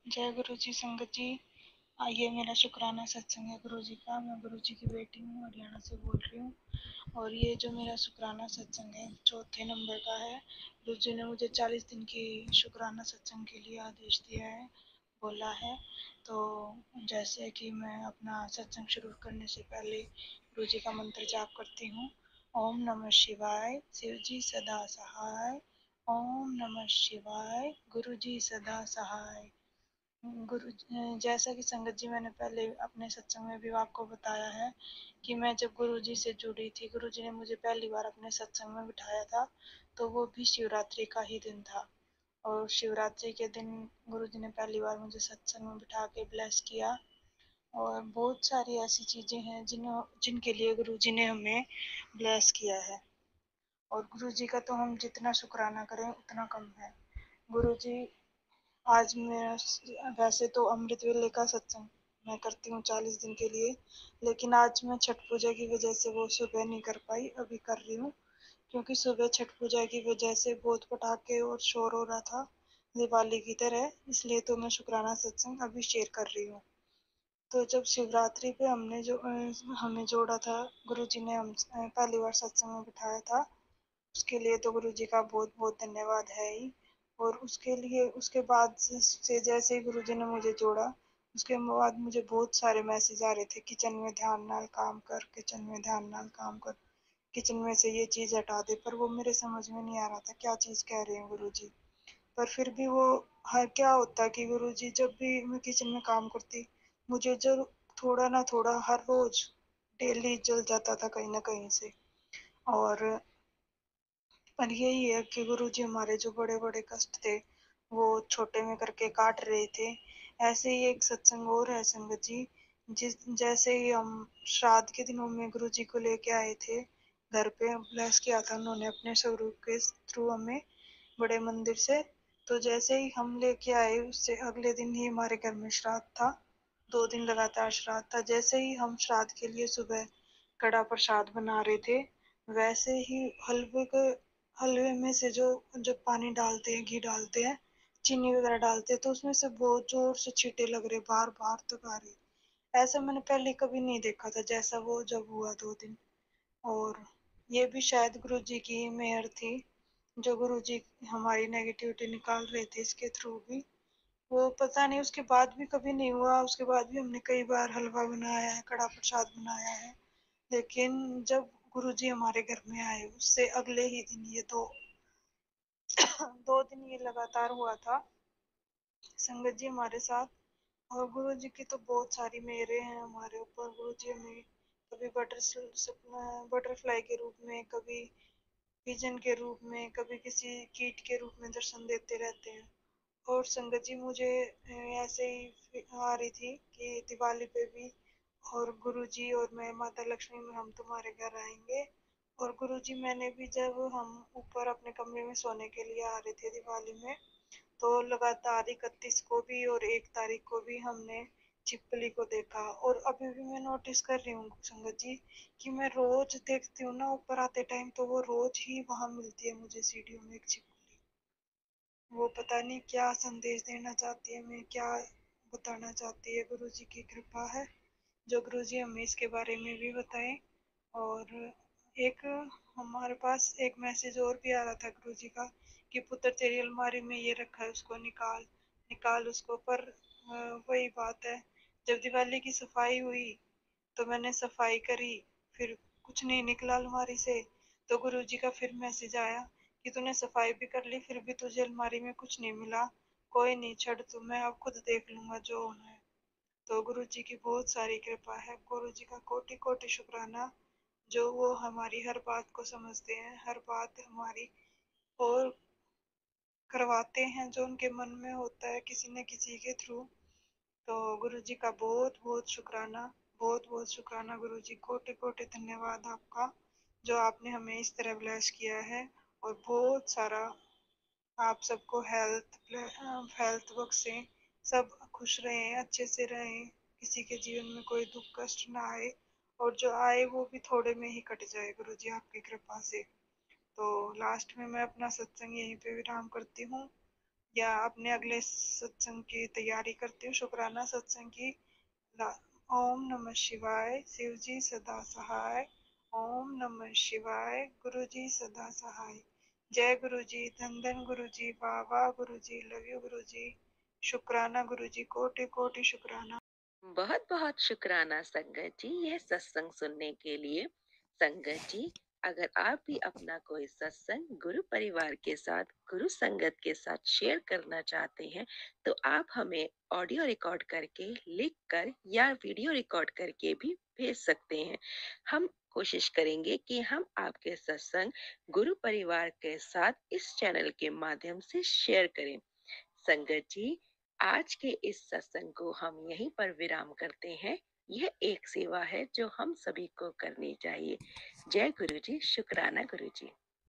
जय गुरु जी। संगत जी, ये मेरा शुक्राना सत्संग है गुरु जी का। मैं गुरु जी की बेटी हूँ, हरियाणा से बोल रही हूँ। और ये जो मेरा शुक्राना सत्संग है, चौथे नंबर का है। गुरु जी ने मुझे 40 दिन की शुक्राना सत्संग के लिए आदेश दिया है, बोला है। तो जैसे कि मैं अपना सत्संग शुरू करने से पहले गुरु जी का मंत्र जाप करती हूँ। ओम नमः शिवाय, शिव जी सदा सहाय। ओम नमः शिवाय, गुरु जी सदा सहाय। जैसा कि संगत जी, मैंने पहले अपने सत्संग में भी आपको बताया है कि मैं जब गुरु जी से जुड़ी थी, गुरु जी ने मुझे पहली बार अपने सत्संग में बिठाया था, तो वो भी शिवरात्रि का ही दिन था। और शिवरात्रि के दिन गुरु जी ने पहली बार मुझे सत्संग में बिठा के ब्लेस किया। और बहुत सारी ऐसी चीजें हैं जिनके लिए गुरु जी ने हमें ब्लेस किया है। और गुरु जी का तो हम जितना शुक्राना करें उतना कम है। गुरु जी, आज मैं वैसे तो अमृत वेले का सत्संग मैं करती हूँ 40 दिन के लिए, लेकिन आज मैं छठ पूजा की वजह से वो सुबह नहीं कर पाई, अभी कर रही हूँ। क्योंकि सुबह छठ पूजा की वजह से बहुत पटाखे और शोर हो रहा था दिवाली की तरह, इसलिए तो मैं शुक्राना सत्संग अभी शेयर कर रही हूँ। तो जब शिवरात्रि पे हमें जोड़ा था, गुरु जी ने हम पहली बार सत्संग में बिठाया था, उसके लिए तो गुरु जी का बहुत बहुत धन्यवाद है ही। और उसके लिए उसके बाद से जैसे ही गुरु जी ने मुझे जोड़ा, उसके बाद मुझे बहुत सारे मैसेज आ रहे थे, किचन में ध्यान नाल काम कर, किचन में ध्यान नाल काम कर, किचन में से ये चीज हटा दे। पर वो मेरे समझ में नहीं आ रहा था क्या चीज कह रहे हैं गुरु जी। पर फिर भी वो, हर क्या होता कि गुरु जी जब भी मैं किचन में काम करती, मुझे जो थोड़ा ना थोड़ा हर रोज डेली जल जाता था कहीं ना कहीं से। और पर यही है कि गुरुजी हमारे जो बड़े बड़े कष्ट थे वो छोटे में करके काट रहे थे। ऐसे ही एक सत्संग और है संगत जी। जैसे ही हम श्राद्ध के दिनों में गुरुजी को लेके आए थे घर पे, ब्लेस किया था उन्होंने अपने स्वरूप के थ्रू हमें, बड़े मंदिर से। तो जैसे ही हम लेके आए, उससे अगले दिन ही हमारे घर में श्राद्ध था। 2 दिन लगातार श्राद्ध था। जैसे ही हम श्राद्ध के लिए सुबह कड़ा प्रसाद बना रहे थे, वैसे ही हलवे में से जो जो पानी डालते हैं, घी डालते हैं, चीनी वगैरह डालते हैं, तो उसमें से बहुत जोर से छींटे लग रहे, बार बार तक आ रही। ऐसा मैंने पहले कभी नहीं देखा था जैसा वो जब हुआ 2 दिन। और ये भी शायद गुरु जी की ही मेहर थी, जो गुरु जी हमारी नेगेटिविटी निकाल रहे थे इसके थ्रू भी। वो पता नहीं उसके बाद भी कभी नहीं हुआ, उसके बाद भी हमने कई बार हलवा बनाया है, कड़ा प्रसाद बनाया है। लेकिन जब गुरुजी हमारे घर में आए, उससे अगले ही दिन ये 2 दिन ये लगातार हुआ था संगत जी हमारे साथ। और गुरु जी की तो बहुत सारी मेहरें हैं हमारे ऊपर। गुरु जी हमें कभी बटरफ्लाई के रूप में, कभी पिजन के रूप में, कभी किसी कीट के रूप में दर्शन देते रहते हैं। और संगत जी, मुझे ऐसे ही आ रही थी कि दिवाली पे भी, और गुरुजी और मैं, माता लक्ष्मी में हम तुम्हारे घर आएंगे। और गुरुजी, मैंने भी जब हम ऊपर अपने कमरे में सोने के लिए आ रहे थे दिवाली में, तो लगातार 31 को भी और 1 तारीख को भी हमने छिपकली को देखा। और अभी भी मैं नोटिस कर रही हूँ संगत जी कि मैं रोज देखती हूँ ना ऊपर आते टाइम, तो वो रोज ही वहां मिलती है मुझे सीढ़ियों में एक छिपकली। वो पता नहीं क्या संदेश देना चाहती है, मैं क्या बताना चाहती है। गुरु जी की कृपा है जो गुरु जी हमें इसके बारे में भी बताएं। और एक हमारे पास एक मैसेज और भी आ रहा था गुरु जी का कि पुत्र तेरी अलमारी में ये रखा है, उसको निकाल, निकाल उसको। पर वही बात है, जब दिवाली की सफाई हुई तो मैंने सफाई करी, फिर कुछ नहीं निकला अलमारी से। तो गुरु जी का फिर मैसेज आया कि तूने सफाई भी कर ली, फिर भी तुझे अलमारी में कुछ नहीं मिला। कोई नहीं, छोड़ तू, मैं अब खुद देख लूंगा जो होना है। तो गुरु जी की बहुत सारी कृपा है। गुरु जी का कोटि कोटि शुक्राना, जो वो हमारी हर बात को समझते हैं, हर बात हमारी और करवाते हैं जो उनके मन में होता है किसी न किसी के थ्रू। तो गुरु जी का बहुत बहुत शुक्राना, बहुत बहुत शुक्राना गुरु जी, कोटि कोटि धन्यवाद आपका, जो आपने हमें इस तरह ब्लेस किया है। और बहुत सारा आप सबको हेल्थ हेल्थ बख्शे, सब खुश रहें, अच्छे से रहें, किसी के जीवन में कोई दुख कष्ट ना आए, और जो आए वो भी थोड़े में ही कट जाए गुरु जी आपकी कृपा से। तो लास्ट में मैं अपना सत्संग यहीं पे विराम करती हूँ। या अपने अगले सत्संग की तैयारी करती हूँ, शुक्राना सत्संग की। ओम नमः शिवाय, शिव जी सदा सहाय। ओम नमः शिवाय, गुरु जी सदा सहाय। जय गुरु जी, धन धन गुरु जी, वाह वाह गुरु जी, लव यू गुरु जी। शुक्राना गुरु जी, कोटि कोटि शुक्राना। बहुत बहुत शुक्राना संगत जी यह सत्संग सुनने के लिए। संगत जी, अगर आप भी अपना कोई सत्संग गुरु परिवार के साथ, गुरु संगत के साथ शेयर करना चाहते हैं तो आप हमें ऑडियो रिकॉर्ड करके, लिख कर या वीडियो रिकॉर्ड करके भी भेज सकते हैं। हम कोशिश करेंगे कि हम आपके सत्संग गुरु परिवार के साथ इस चैनल के माध्यम से शेयर करें। संगत जी, आज के इस सत्संग को हम यहीं पर विराम करते हैं। यह एक सेवा है जो हम सभी को करनी चाहिए। जय गुरु जी, शुक्राना गुरु जी।